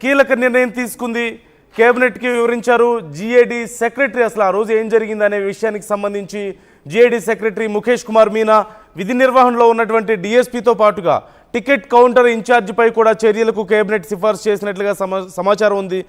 కీలక నిర్ణయం తీసుకుంది, కేబినెట్కి వివరించారు. జీఏడీ సెక్రటరీ అసలు ఆ రోజు ఏం జరిగిందనే విషయానికి సంబంధించి జీఏడీ సెక్రటరీ ముఖేష్ కుమార్ మీనా విధి నిర్వహణలో ఉన్నటువంటి డిఎస్పీతో పాటుగా టికెట్ కౌంటర్ ఇన్ఛార్జిపై కూడా చర్యలకు కేబినెట్ సిఫార్సు చేసినట్లుగా సమాచారం ఉంది.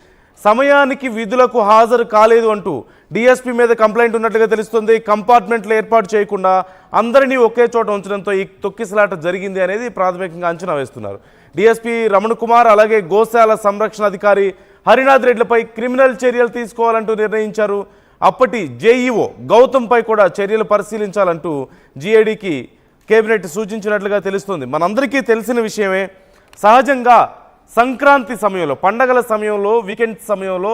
సమయానికి విధులకు హాజరు కాలేదు అంటూ డిఎస్పీ మీద కంప్లైంట్ ఉన్నట్లుగా తెలుస్తుంది. కంపార్ట్మెంట్లు ఏర్పాటు చేయకుండా అందరినీ ఒకే చోట ఉంచడంతో ఈ తొక్కిసలాట జరిగింది అనేది ప్రాథమికంగా అంచనా వేస్తున్నారు. డిఎస్పీ రమణ కుమార్ అలాగే గోశాల సంరక్షణ అధికారి హరినాథ్ రెడ్డిలపై క్రిమినల్ చర్యలు తీసుకోవాలంటూ నిర్ణయించారు. అప్పటి జేఈఓ గౌతమ్పై కూడా చర్యలు పరిశీలించాలంటూ జీఏడీకి కేబినెట్ సూచించినట్లుగా తెలుస్తుంది. మనందరికీ తెలిసిన విషయమే. సహజంగా సంక్రాంతి సమయంలో, పండగల సమయంలో, వీకెండ్ సమయంలో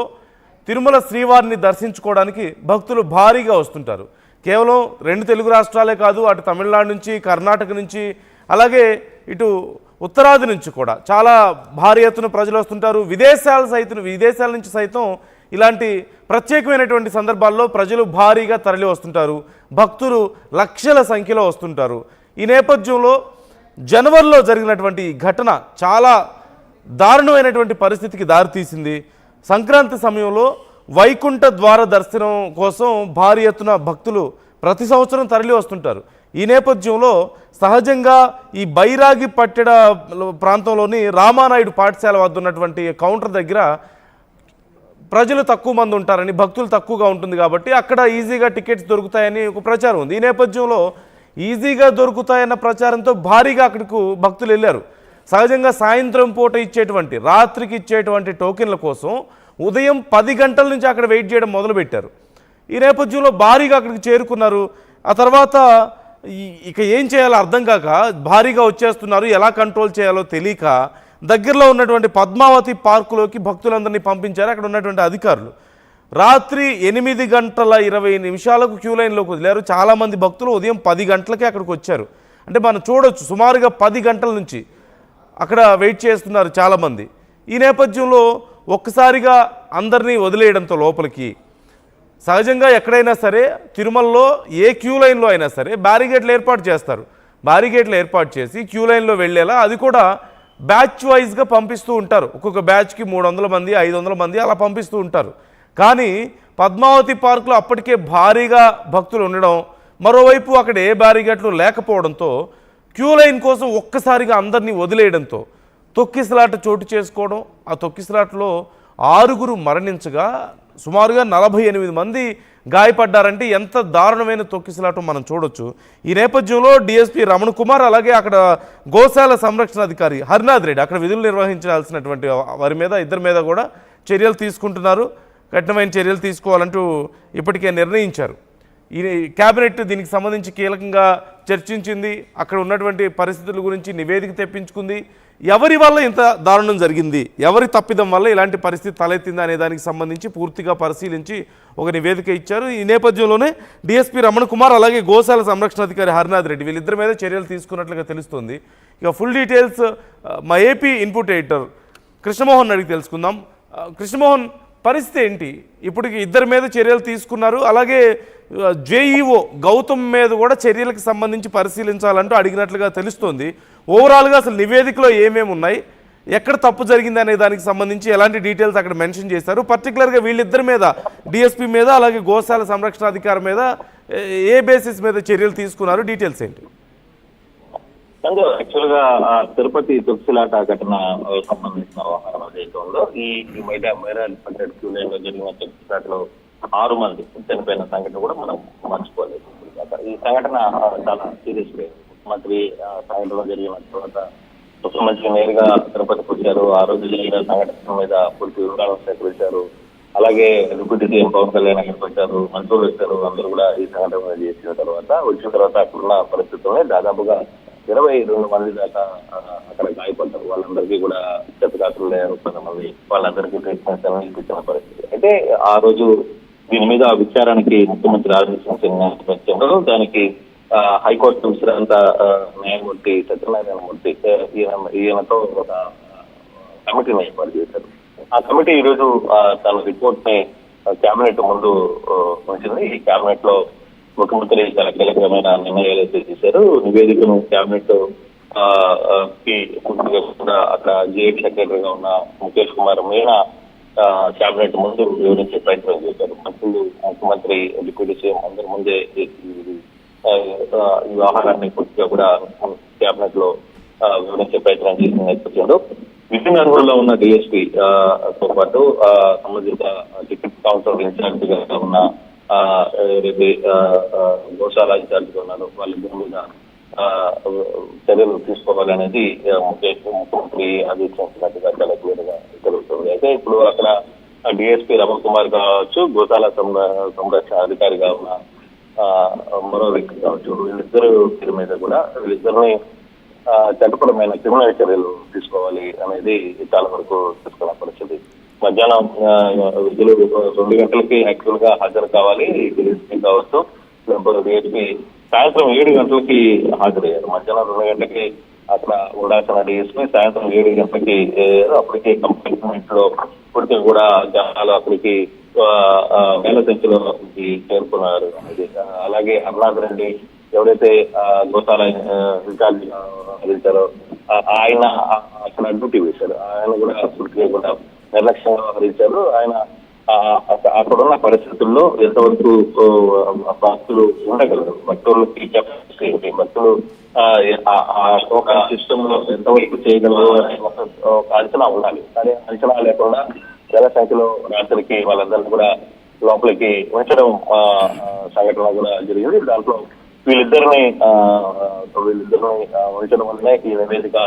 తిరుమల శ్రీవారిని దర్శించుకోవడానికి భక్తులు భారీగా వస్తుంటారు. కేవలం 2 తెలుగు రాష్ట్రాలే కాదు, అటు తమిళనాడు నుంచి, కర్ణాటక నుంచి, అలాగే ఇటు ఉత్తరాది నుంచి కూడా చాలా భారీ ఎత్తున ప్రజలు వస్తుంటారు. విదేశాల నుంచి సైతం ఇలాంటి ప్రత్యేకమైనటువంటి సందర్భాల్లో ప్రజలు భారీగా తరలి వస్తుంటారు. భక్తులు లక్షల సంఖ్యలో వస్తుంటారు. ఈ నేపథ్యంలో జనవరిలో జరిగినటువంటి ఘటన చాలా దారుణమైనటువంటి పరిస్థితికి దారితీసింది. సంక్రాంతి సమయంలో వైకుంఠ ద్వార దర్శనం కోసం భారీ ఎత్తున భక్తులు ప్రతి సంవత్సరం తరలి వస్తుంటారు. ఈ నేపథ్యంలో సహజంగా ఈ బైరాగి పట్టెడ ప్రాంతంలోని రామానాయుడు పాఠశాల వద్ద ఉన్నటువంటి కౌంటర్ దగ్గర ప్రజలు తక్కువ మంది ఉంటారని, భక్తులు తక్కువగా ఉంటుంది కాబట్టి అక్కడ ఈజీగా టికెట్స్ దొరుకుతాయని ఒక ప్రచారం ఉంది. ఈ నేపథ్యంలో ఈజీగా దొరుకుతాయన్న ప్రచారంతో భారీగా అక్కడికి భక్తులు వెళ్ళారు. సహజంగా సాయంత్రం పూట ఇచ్చేటువంటి, రాత్రికి ఇచ్చేటువంటి టోకెన్ల కోసం ఉదయం 10 గంటల నుంచి అక్కడ వెయిట్ చేయడం మొదలుపెట్టారు. ఈ నేపథ్యంలో భారీగా అక్కడికి చేరుకున్నారు. ఆ తర్వాత ఇక ఏం చేయాలో అర్థం కాక భారీగా వచ్చేస్తున్నారు. ఎలా కంట్రోల్ చేయాలో తెలియక దగ్గరలో ఉన్నటువంటి పద్మావతి పార్కులోకి భక్తులందరినీ పంపించారు అక్కడ ఉన్నటువంటి అధికారులు. రాత్రి 8:20 క్యూ లైన్లోకి వదిలేరు. చాలామంది భక్తులు ఉదయం 10 గంటలకే అక్కడికి వచ్చారు. అంటే మనం చూడొచ్చు, సుమారుగా 10 గంటల నుంచి అక్కడ వెయిట్ చేస్తున్నారు చాలామంది. ఈ నేపథ్యంలో ఒక్కసారిగా అందరినీ వదిలేయడంతో లోపలికి, సహజంగా ఎక్కడైనా సరే తిరుమలలో ఏ క్యూ లైన్లో అయినా సరే బ్యారిగేట్లు ఏర్పాటు చేస్తారు. బ్యారిగేట్లు ఏర్పాటు చేసి క్యూ లైన్లో వెళ్ళేలా అది కూడా బ్యాచ్ వైజ్గా పంపిస్తూ ఉంటారు. ఒక్కొక్క బ్యాచ్కి 300 మంది, 500 మంది అలా పంపిస్తూ ఉంటారు. కానీ పద్మావతి పార్కులో అప్పటికే భారీగా భక్తులు ఉండడం, మరోవైపు అక్కడ ఏ బ్యారిగేట్లు లేకపోవడంతో క్యూ లైన్ కోసం ఒక్కసారిగా అందరినీ వదిలేయడంతో తొక్కిసలాట చోటు చేసుకోవడం. ఆ తొక్కిసలాటలో 6 మరణించగా సుమారుగా 48 మంది గాయపడ్డారంటే ఎంత దారుణమైన తొక్కిసలాటం మనం చూడొచ్చు. ఈ నేపథ్యంలో డిఎస్పీ రమణ కుమార్ అలాగే అక్కడ గోశాల సంరక్షణ అధికారి హరినాథ్ రెడ్డి అక్కడ విధులు నిర్వహించాల్సినటువంటి వారి మీద, ఇద్దరి మీద కూడా చర్యలు తీసుకుంటున్నారు. కఠినమైన చర్యలు తీసుకోవాలంటూ ఇప్పటికే నిర్ణయించారు. ఈ కేబినెట్ దీనికి సంబంధించి కీలకంగా చర్చించింది. అక్కడ ఉన్నటువంటి పరిస్థితుల గురించి నివేదిక తెప్పించుకుంది. ఎవరి వల్ల ఇంత దారుణం జరిగింది, ఎవరి తప్పిదం వల్ల ఇలాంటి పరిస్థితి తలెత్తింది అనే దానికి సంబంధించి పూర్తిగా పరిశీలించి ఒక నివేదిక ఇచ్చారు. ఈ నేపథ్యంలోనే డిఎస్పీ రమణ కుమార్ అలాగే గోశాల సంరక్షణ అధికారి హరినాథ్ రెడ్డి వీళ్ళిద్దరి మీద చర్యలు తీసుకున్నట్లుగా తెలుస్తుంది. ఇక ఫుల్ డీటెయిల్స్ మా ఏపీ ఇన్పుట్ ఎడిటర్ కృష్ణమోహన్ అడిగి తెలుసుకుందాం. కృష్ణమోహన్, పరిస్థితి ఏంటి? ఇప్పటికి ఇద్దరి మీద చర్యలు తీసుకున్నారు. అలాగే జేఈఓ గౌతమ్ మీద కూడా చర్యలకు సంబంధించి పరిశీలించాలంటూ అడిగినట్లుగా తెలుస్తోంది. ఓవరాల్గా అసలు నివేదికలో ఏమేమి ఉన్నాయి, ఎక్కడ తప్పు జరిగింది అనే దానికి సంబంధించి ఎలాంటి డీటెయిల్స్ అక్కడ మెన్షన్ చేశారు? పర్టికులర్గా వీళ్ళిద్దరి మీద, డిఎస్పీ మీద అలాగే గోశాల సంరక్షణ అధికారి మీద ఏ బేసిస్ మీద చర్యలు తీసుకున్నారు? డీటెయిల్స్ ఏంటి? యాక్చువల్గా తిరుపతి తొక్కిసలాట ఘటన సంబంధించిన వ్యవహారం ఏదైతే ఈ మైరాలి పట్టెడ్ క్యూ లైన్ లో జరిగిన తొక్కిసలాటలో 6 మంది చనిపోయిన సంఘటన కూడా మనం మర్చిపోలేదు. ఈ సంఘటన చాలా సీరియస్ గా ముఖ్యమంత్రి సాయంత్రంలో జరిగిన తర్వాత ముఖ్యమంత్రి నేరుగా తిరుపతికి వచ్చారు. ఆ రోజు జరిగిన సంఘటన మీద పూర్తి వివరాలను సేకరించారు. అలాగే డిప్యూటీ సీఎం పవన్ కళ్యాణ్ అక్కడికి వచ్చారు, మంత్రులు వచ్చారు. అందరూ కూడా ఈ సంఘటన వచ్చిన తర్వాత అక్కడున్న పరిస్థితుల్లో దాదాపుగా 22 మంది దాకా అక్కడ గాయపడ్డారు. వాళ్ళందరికీ కూడా క్షతగాత్రులు లేరు. కొంతమంది వాళ్ళందరికీ ట్రీట్మెంట్ ఇప్పించిన పరిస్థితి. అయితే ఆ రోజు దీని మీద విచారానికి ముఖ్యమంత్రి ఆదేశించిన నేపథ్యంలో దానికి హైకోర్టు విశ్రాంత న్యాయమూర్తి సత్యనారాయణమూర్తి ఈయనతో ఒక కమిటీని ఏర్పాటు చేశారు. ఆ కమిటీ ఈరోజు తన రిపోర్ట్ ని కేబినెట్ ముందు ఉంచింది. ఈ కేబినెట్ లో ముఖ్యమంత్రి చాలా కీలకమైన నిర్ణయాలు అయితే చేశారు. నివేదికను కేబినెట్ కి పూర్తిగా కూడా అక్కడ జిఐడి సెక్రటరీగా ఉన్న ముఖేష్ కుమార్ మీనా కేబినెట్ ముందు వివరించే ప్రయత్నం చేశారు. ముఖ్యమంత్రి డిప్యూటీ సీఎం అందరి ముందే ఈ వ్యవహారాన్ని పూర్తిగా కూడా కేబినెట్ లో వివరించే ప్రయత్నం చేసిన నేపథ్యంలో విజయనగరంలో ఉన్న డిఎస్పీ తో పాటు సంబంధిత డిప్యూటీ కౌన్సిలర్ ఇన్ఛార్జ్ గా ఉన్న ఏదైతే గోశాల ఇన్ఛార్జ్ గా ఉన్నారో వాళ్ళిద్దరి మీద చర్యలు తీసుకోవాలనేది ముఖ్యమంత్రి ఆదేశించినట్టుగా చాలా క్లియర్ గా జరుగుతుంది. అయితే ఇప్పుడు అక్కడ డిఎస్పీ రమణ్ కుమార్ కావచ్చు, గోశాల సంరక్షణ అధికారిగా ఉన్న మరో వ్యక్తి కావచ్చు, వీళ్ళిద్దరు పేరు మీద కూడా వీళ్ళిద్దరిని చట్టపరమైన క్రిమినల్ చర్యలు తీసుకోవాలి అనేది చాలా వరకు తీసుకున్న పరిస్థితి. మధ్యాహ్నం విధులు 2 గంటలకి యాక్చువల్ గా హాజరు కావాలి డిఎస్పీ కావచ్చు, డిఎస్పీ సాయంత్రం 7 గంటలకి హాజరయ్యారు. మధ్యాహ్నం 2 గంటలకి అక్కడ ఉండాల్సిన డిఎస్పీ సాయంత్రం 7 గంటలకి అప్పటికే కంపార్ట్మెంట్ లో ఇప్పటికీ కూడా జనాలు అక్కడికి వేల సంఖ్యలో చేరుకున్నారు అనేది. అలాగే అర్నాథ్ రెడ్డి ఎవరైతే గోశాల ఇన్ఛార్జ్ వ్యవహరించారో ఆయన అక్కడ డ్యూటీ వేశారు. ఆయన కూడా పూర్తిగా కూడా నిర్లక్ష్యంగా వ్యవహరించారు. ఆయన అక్కడున్న పరిస్థితుల్లో ఎంతవరకు భక్తులు ఉండగలరు, భక్తులకి కెపాసిటీ భక్తులు ఒక సిస్టమ్ లో ఎంతవరకు చేయగలరు అనే ఒక అంచనా ఉండాలి. కానీ అంచనా లేకుండా వేల సంఖ్యలో రాత్రికి వాళ్ళందరినీ కూడా లోపలికి ఉంచడం సంఘటన కూడా జరిగింది. దాంట్లో వీళ్ళిద్దరిని ఉంచడం వల్లనే ఈ నివేదిక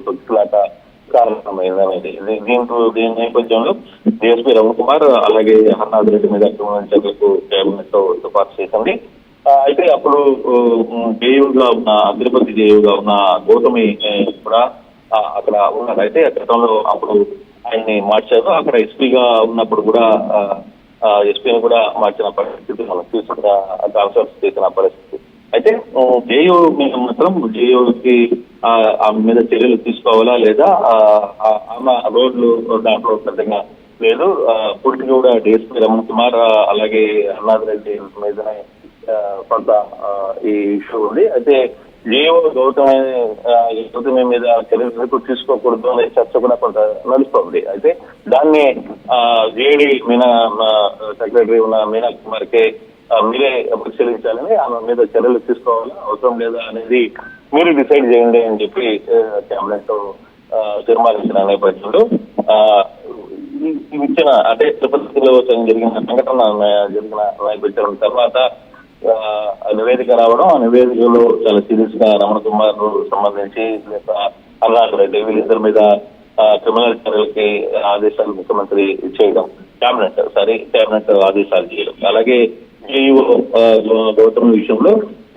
తొక్కిలాట కారణమైంది అనేది. దీని నేపథ్యంలో డిఎస్పీ రమణ్ కుమార్ అలాగే హర్నాథ్ రెడ్డి మీద క్రిమినల్ చర్యలకు కేబినెట్ లో సిఫార్సు చేసింది. అయితే అప్పుడు జేయుగా ఉన్న తిరుపతి జేయుగా ఉన్న గౌతమి కూడా అక్కడ ఉన్నారు. అయితే గతంలో అప్పుడు ఆయన్ని మార్చారు. అక్కడ ఎస్పీగా ఉన్నప్పుడు కూడా ఎస్పీని కూడా మార్చిన పరిస్థితి మనం చూసిన ట్రాన్స్ఫర్ చేసిన పరిస్థితి. అయితే జేయూ మీద మాత్రం జేయూకి ఆమె మీద చర్యలు తీసుకోవాలా లేదా ఆమె రోడ్లు దాంట్లో పెద్దగా లేదు. పూర్తిగా కూడా డిఎస్పీ రమణ్ కుమార్ అలాగే హర్నాథ్ రెడ్డి మీదనే కొంత ఈ ఇష్యూ ఉంది. అయితే జేయూ గౌతమి మీద చర్యలు తీసుకోకూడదు అనే చర్చ కూడా కొంత నడుస్తుంది. అయితే దాన్ని జేడీ మీనా సెక్రటరీ ఉన్న మీనా కుమార్కే మీరే పరిశీలించాలని, ఆమె మీద చర్యలు తీసుకోవాలా అవసరం లేదా అనేది మీరు డిసైడ్ చేయండి అని చెప్పి కేబినెట్ తీర్మానించిన నేపథ్యంలో ఇచ్చిన అంటే తిరుపతిలో జరిగిన సంఘటన జరిగిన నేపథ్యం తర్వాత నివేదిక రావడం, ఆ నివేదికలో చాలా సీరియస్ గా రమణ కుమార్ సంబంధించి హర్నాథ్ రెడ్డి వీళ్ళిద్దరి మీద క్రిమినల్ చర్యలకి ఆదేశాలు ముఖ్యమంత్రి చేయడం, కేబినెట్ ఆదేశాలు చేయడం, అలాగే జేఈఓ గౌతమ్ విషయంలో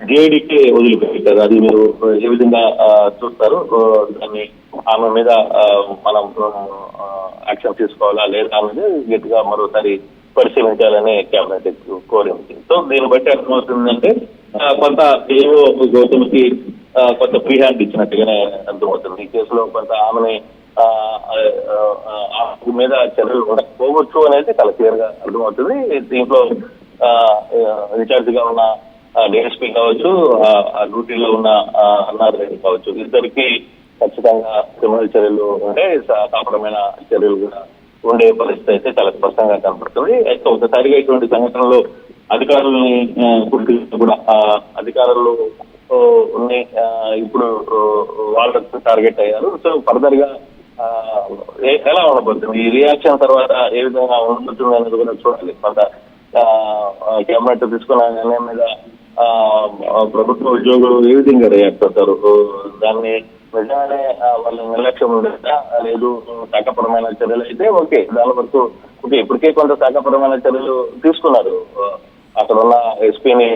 జేడీకే వదిలిపెట్టారు. అది మీరు ఏ విధంగా చూస్తారు? దాన్ని ఆమె మీద మనం యాక్షన్ తీసుకోవాలా లేదా అనేది గట్టిగా మరోసారి పరిశీలించాలని కేబినెట్ కోరింది. సో దీన్ని బట్టి అర్థమవుతుందంటే కొంత ఏవో గౌతమ్కి కొంత ఫ్రీ హ్యాండ్ ఇచ్చినట్టుగానే అర్థమవుతుంది. ఈ కేసులో కొంత ఆమెని మీద చర్యలు ఉండకపోవచ్చు అనేది చాలా క్లియర్ గా అర్థమవుతుంది. దీంట్లో ఇన్ఛార్జ్ గా ఉన్న డిఎస్పీ కావచ్చు, డ్యూటీలో ఉన్న హర్నాథ్ రెడ్డి కావచ్చు, ఇద్దరికి ఖచ్చితంగా క్రిమినల్ చర్యలు ఉంటే సాపరమైన చర్యలు కూడా ఉండే పరిస్థితి అయితే చాలా స్పష్టంగా కనపడుతుంది. అయితే ఒకసారిగా ఇటువంటి సంఘటనలో అధికారులని పూర్తిగా కూడా అధికారులు ఇప్పుడు వాళ్ళకు టార్గెట్ అయ్యారు. సో ఫర్దర్ గా ఎలా ఉండబోతుంది ఈ రియాక్షన్ తర్వాత ఏ విధంగా ఉండబోతుంది అనేది కూడా చూడాలి. కొంత కేబినెట్ తీసుకున్న నిర్ణయం మీద ప్రభుత్వ ఉద్యోగులు ఏ విధంగా రియాక్ట్ అవుతారు, దాన్ని నిజంగానే వాళ్ళ నిర్లక్ష్యం ఉండేదా లేదు శాఖపరమైన చర్యలు అయితే ఓకే, దాని వరకు ఓకే. ఇప్పటికే కొంత శాఖపరమైన చర్యలు తీసుకున్నారు. అక్కడ ఉన్న ఎస్పీని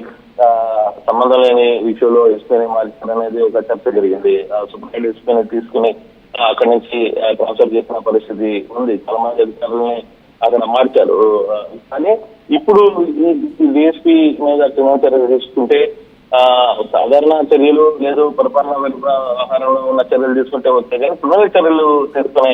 సంబంధం లేని విషయంలో ఎస్పీని మార్చారనేది ఒక చర్చ జరిగింది. సుప్రీం ఎస్పీని తీసుకుని అక్కడి నుంచి ట్రాన్స్ఫర్ చేసిన పరిస్థితి ఉంది. చాలా మంది అధికారులని అక్కడ మార్చారు. కానీ ఇప్పుడు డిఎస్పీ మీద క్రిమినల్ చర్యలు తీసుకుంటే సాధారణ చర్యలు లేదు పరిపాలన వ్యవహారంలో ఉన్న చర్యలు తీసుకుంటే వస్తే కానీ క్రిమినల్ చర్యలు తీసుకునే